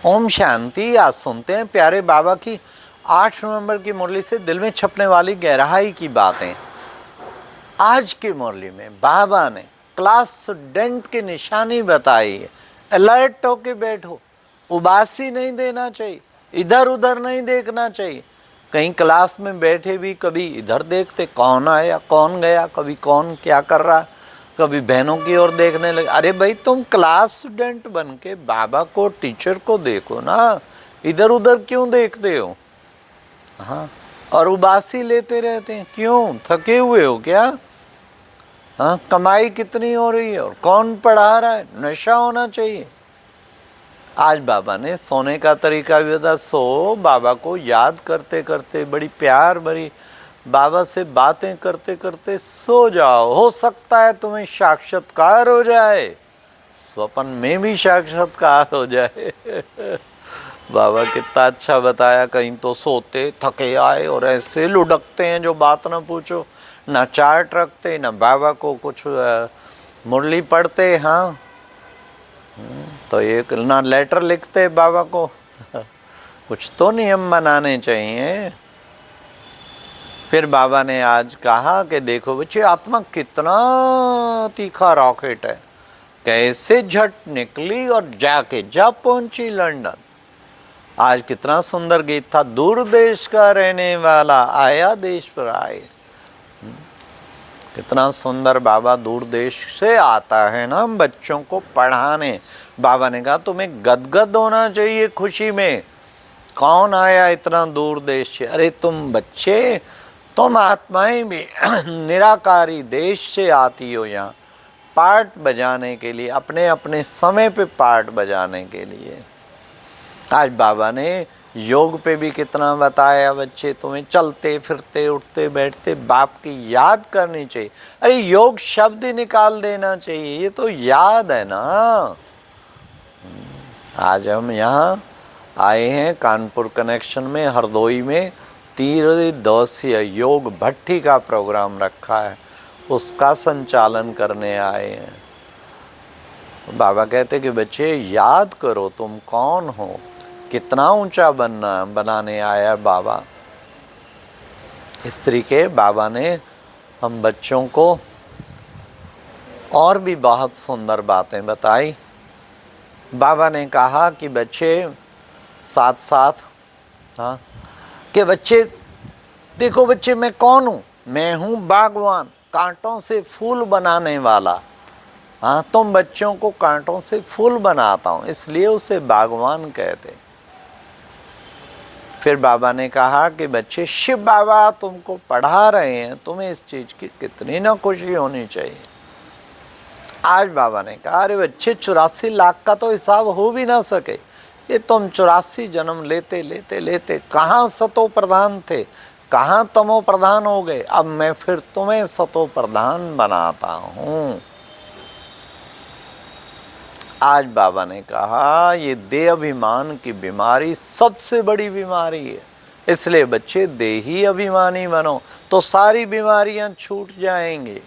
ओम शांति। आज सुनते हैं प्यारे बाबा की 8 नवंबर की मुरली से दिल में छपने वाली गहराई की बातें। आज की मुरली में बाबा ने क्लास स्टूडेंट की निशानी बताई है। अलर्ट होके बैठो, उबासी नहीं देना चाहिए, इधर उधर नहीं देखना चाहिए। कहीं क्लास में बैठे भी कभी इधर देखते कौन आया कौन गया, कभी कौन क्या कर रहा, कभी बहनों की ओर देखने लगे। अरे भाई, तुम क्लास स्टूडेंट बन के बाबा को, टीचर को देखो ना, इधर उधर क्यों देखते हो? हाँ, और उबासी लेते रहते हैं। क्यों? थके हुए हो क्या? हाँ, कमाई कितनी हो रही है और कौन पढ़ा रहा है? नशा होना चाहिए। आज बाबा ने सोने का तरीका भी बताया। सो बाबा को याद करते करते, बड़ी प्यार भरी बाबा से बातें करते करते सो जाओ। हो सकता है तुम्हें साक्षात्कार हो जाए, स्वप्न में भी साक्षात्कार हो जाए। बाबा कितना अच्छा बताया। कहीं तो सोते थके आए और ऐसे लुढ़कते हैं जो बात ना पूछो, ना चार्ट रखते, ना बाबा को कुछ मुरली पढ़ते। हाँ, तो एक ना लेटर लिखते बाबा को। कुछ तो नियम बनाने चाहिए। फिर बाबा ने आज कहा कि देखो बच्चे, आत्मा कितना तीखा रॉकेट है, कैसे झट निकली और जाके जा पहुंची लंदन। आज कितना सुंदर गीत था। दूर देश का रहने वाला आया देश पर आए। कितना सुंदर। बाबा दूर देश से आता है ना बच्चों को पढ़ाने। बाबा ने कहा तुम्हें गदगद होना चाहिए खुशी में। कौन आया इतना दूर देश से? अरे तुम बच्चे, तुम आत्माएं भी निराकारी देश से आती हो यहाँ पार्ट बजाने के लिए, अपने अपने समय पे पार्ट बजाने के लिए। आज बाबा ने योग पे भी कितना बताया। बच्चे, तुम्हें चलते फिरते उठते बैठते बाप की याद करनी चाहिए। अरे योग शब्द ही निकाल देना चाहिए, ये तो याद है ना। आज हम यहाँ आए हैं कानपुर कनेक्शन में, हरदोई में त्रिदिवसीय योग भट्टी का प्रोग्राम रखा है, उसका संचालन करने आए हैं। बाबा कहते कि बच्चे याद करो तुम कौन हो, कितना ऊंचा बनाने आया बाबा। इस तरीके बाबा ने हम बच्चों को और भी बहुत सुंदर बातें बताई। बाबा ने कहा कि बच्चे साथ साथ, हाँ, कि बच्चे देखो बच्चे, मैं कौन हूँ? मैं हूँ बागवान, कांटों से फूल बनाने वाला। हाँ, तुम बच्चों को कांटों से फूल बनाता हूँ, इसलिए उसे बागवान कहते। फिर बाबा ने कहा कि बच्चे, शिव बाबा तुमको पढ़ा रहे हैं, तुम्हें इस चीज़ की कितनी ना खुशी होनी चाहिए। आज बाबा ने कहा अरे बच्चे, 84 लाख का तो हिसाब हो भी ना सके। ये तुम 84 जन्म लेते लेते लेते कहाँ सतो प्रधान थे, कहाँ तमो प्रधान हो गए। अब मैं फिर तुम्हें सतो प्रधान बनाता हूँ। आज बाबा ने कहा ये देह अभिमान की बीमारी सबसे बड़ी बीमारी है, इसलिए बच्चे देही अभिमानी बनो तो सारी बीमारियां छूट जाएंगी।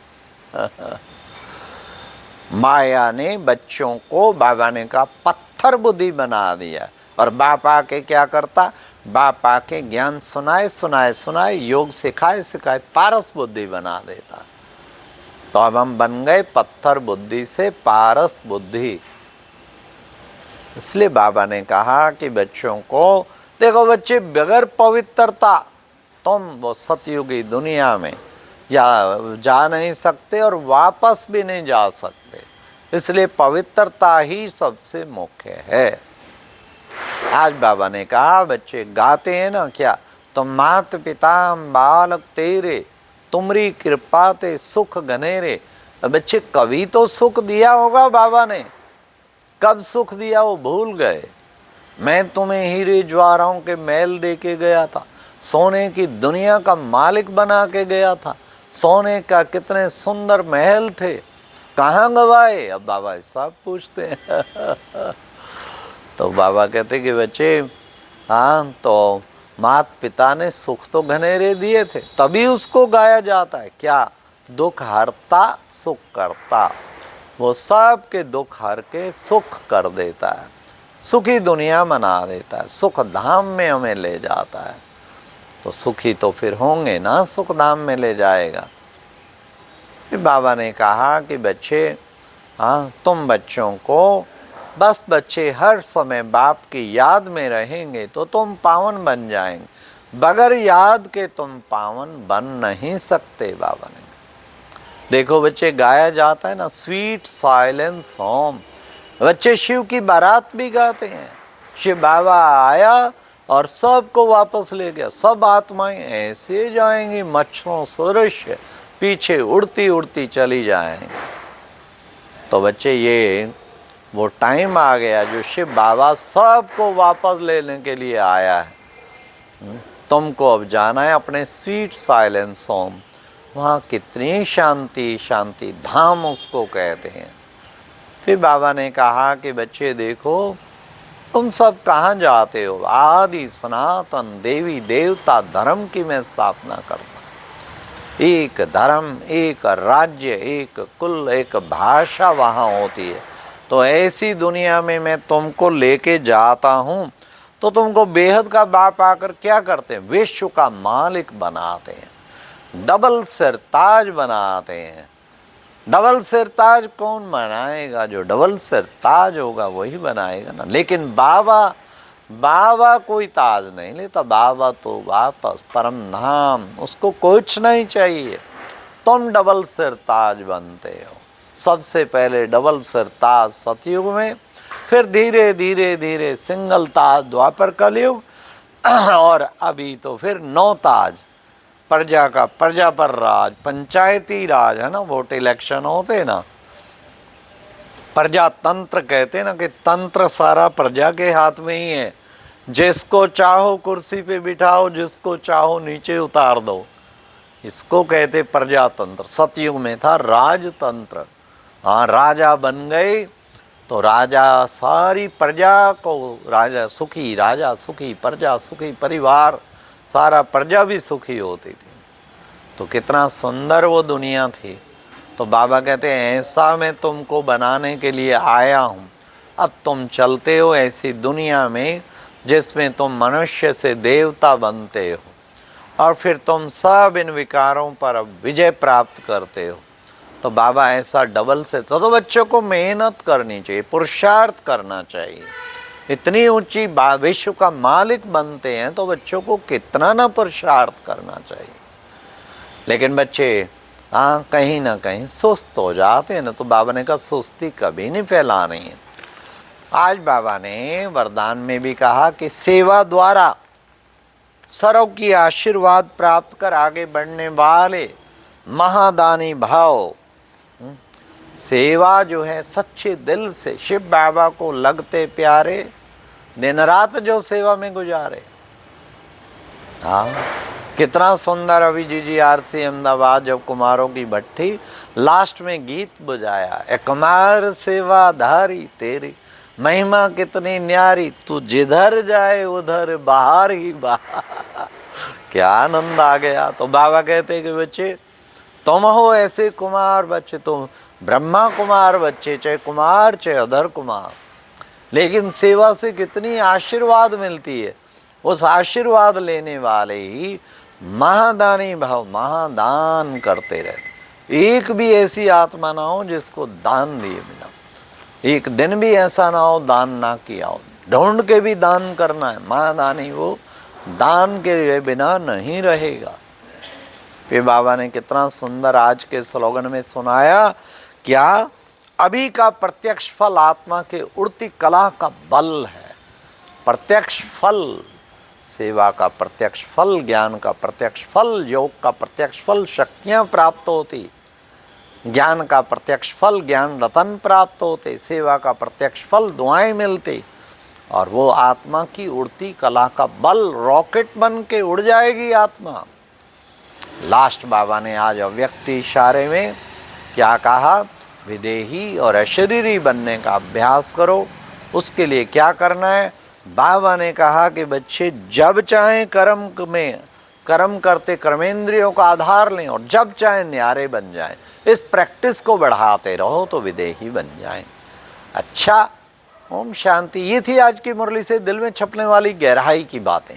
माया ने बच्चों को, बाबा ने कहा, पत्थर बुद्धि बना दिया। और बाप आके क्या करता? बाप आके ज्ञान सुनाए सुनाए सुनाए, योग सिखाए सिखाए पारस बुद्धि बना देता। तो अब हम बन गए पत्थर बुद्धि से पारस बुद्धि। इसलिए बाबा ने कहा कि बच्चों को देखो बच्चे, बगैर पवित्रता तुम वो सतयुगी दुनिया में या जा नहीं सकते और वापस भी नहीं जा सकते। इसलिए पवित्रता ही सबसे मुख्य है। आज बाबा ने कहा बच्चे गाते हैं ना क्या, तो मात पिता बालक तेरे, तुमरी कृपा ते सुख घनेरे। बच्चे, कभी तो सुख दिया होगा बाबा ने, कब सुख दिया वो भूल गए। मैं तुम्हें हीरे ज्वाराओं के महल दे के गया था, सोने की दुनिया का मालिक बना के गया था, सोने का कितने सुंदर महल थे, कहाँ गवाए? अब बाबा सब पूछते हैं। तो बाबा कहते कि बच्चे, हाँ, तो माता पिता ने सुख तो घनेरे दिए थे, तभी उसको गाया जाता है। क्या? दुख हरता सुख करता। वो सब के दुख हर के सुख कर देता है। सुखी दुनिया बना देता है, सुख धाम में हमें ले जाता है। तो सुखी तो फिर होंगे ना, सुख धाम में ले जाएगा। फिर बाबा ने कहा कि बच्चे, हाँ तुम बच्चों को, बस बच्चे हर समय बाप की याद में रहेंगे तो तुम पावन बन जाएंगे, बगैर याद के तुम पावन बन नहीं सकते। बाबा ने देखो बच्चे, गाया जाता है ना, स्वीट साइलेंस होम, बच्चे शिव की बारात भी गाते हैं। शिव बाबा आया और सबको वापस ले गया, सब आत्माएं ऐसे जाएंगी मच्छरों सदृश, पीछे उड़ती उड़ती चली जाएंगी। तो बच्चे ये वो टाइम आ गया जो शिव बाबा सबको वापस लेने के लिए आया है। तुमको अब जाना है अपने स्वीट साइलेंस होम। वहाँ कितनी शांति, शांति धाम उसको कहते हैं। फिर बाबा ने कहा कि बच्चे देखो, तुम सब कहाँ जाते हो? आदि सनातन देवी देवता धर्म की मैं स्थापना करता। एक धर्म, एक राज्य, एक कुल, एक भाषा वहाँ होती है। तो ऐसी दुनिया में मैं तुमको लेके जाता हूँ तो तुमको बेहद का बाप आकर क्या करते हैं? विश्व का मालिक बनाते हैं, डबल सिरताज बनाते हैं। डबल सिरताज कौन बनाएगा? जो डबल सिरताज होगा वही बनाएगा ना। लेकिन बाबा कोई ताज नहीं लेता। बाबा तो वापस परम धाम, उसको कुछ नहीं चाहिए। तुम डबल सिरताज बनते हो। सबसे पहले डबल सिरताज सतयुग में, फिर धीरे धीरे धीरे सिंगल ताज द्वापर कलयुग, और अभी तो फिर 9 ताज, प्रजा का, प्रजा पर राज, पंचायती राज है ना, वोट इलेक्शन होते ना, प्रजातंत्र कहते ना, कि तंत्र सारा प्रजा के हाथ में ही है। जिसको चाहो कुर्सी पे बिठाओ, जिसको चाहो नीचे उतार दो, इसको कहते प्रजातंत्र। सतयुग में था राजतंत्र। हाँ, राजा बन गए तो राजा सारी प्रजा को, राजा सुखी, प्रजा सुखी, परिवार सारा प्रजा भी सुखी होती थी। तो कितना सुंदर वो दुनिया थी। तो बाबा कहते हैं ऐसा मैं तुमको बनाने के लिए आया हूँ। अब तुम चलते हो ऐसी दुनिया में जिसमें तुम मनुष्य से देवता बनते हो, और फिर तुम सब इन विकारों पर अब विजय प्राप्त करते हो। तो बाबा ऐसा डबल से तो बच्चों को मेहनत करनी चाहिए, पुरुषार्थ करना चाहिए। इतनी ऊंची विश्व का मालिक बनते हैं तो बच्चों को कितना ना पुरुषार्थ करना चाहिए। लेकिन बच्चे हाँ कहीं ना कहीं सुस्त हो जाते हैं ना। तो बाबा ने कहा सुस्ती कभी नहीं फैलानी है। आज बाबा ने वरदान में भी कहा कि सेवा द्वारा सर्व की आशीर्वाद प्राप्त कर आगे बढ़ने वाले महादानी भाव, सेवा जो है सच्चे दिल से शिव बाबा को लगते प्यारे, दिन रात जो सेवा में गुजारे। हाँ, कितना सुंदर अभी GGRC अहमदाबाद जब कुमारों की भट्टी लास्ट में गीत बजाया, ए कुमार सेवाधारी तेरी महिमा कितनी न्यारी, तू जिधर जाए उधर बाहर ही बाहर। क्या आनंद आ गया। तो बाबा कहते कि बच्चे तुम हो ऐसे कुमार बच्चे, तुम ब्रह्मा कुमार बच्चे, चाहे कुमार चाहे अधर कुमार, लेकिन सेवा से कितनी आशीर्वाद मिलती है। उस आशीर्वाद लेने वाले ही महादानी भाव, महादान करते रहते। एक भी ऐसी आत्मा ना हो जिसको दान दिए बिना, एक दिन भी ऐसा ना हो दान ना किया हो। ढूंढ के भी दान करना है। महादानी वो दान के बिना नहीं रहेगा। फिर बाबा ने कितना सुंदर आज के स्लोगन में सुनाया, क्या अभी का प्रत्यक्ष फल आत्मा के उड़ती कला का बल है। प्रत्यक्ष फल, सेवा का प्रत्यक्ष फल, ज्ञान का प्रत्यक्ष फल, योग का प्रत्यक्ष फल, शक्तियाँ प्राप्त होती। ज्ञान का प्रत्यक्ष फल ज्ञान रतन प्राप्त होते। सेवा का प्रत्यक्ष फल दुआएं मिलती। और वो आत्मा की उड़ती कला का बल, रॉकेट बन के उड़ जाएगी आत्मा। लास्ट बाबा ने आज अव्यक्त इशारे में क्या कहा, विदेही और अशरीरी बनने का अभ्यास करो। उसके लिए क्या करना है? बाबा ने कहा कि बच्चे जब चाहें कर्म करते कर्मेंद्रियों का आधार लें, और जब चाहें न्यारे बन जाएं। इस प्रैक्टिस को बढ़ाते रहो तो विदेही बन जाएं। अच्छा, ओम शांति। ये थी आज की मुरली से दिल में छपने वाली गहराई की बातें।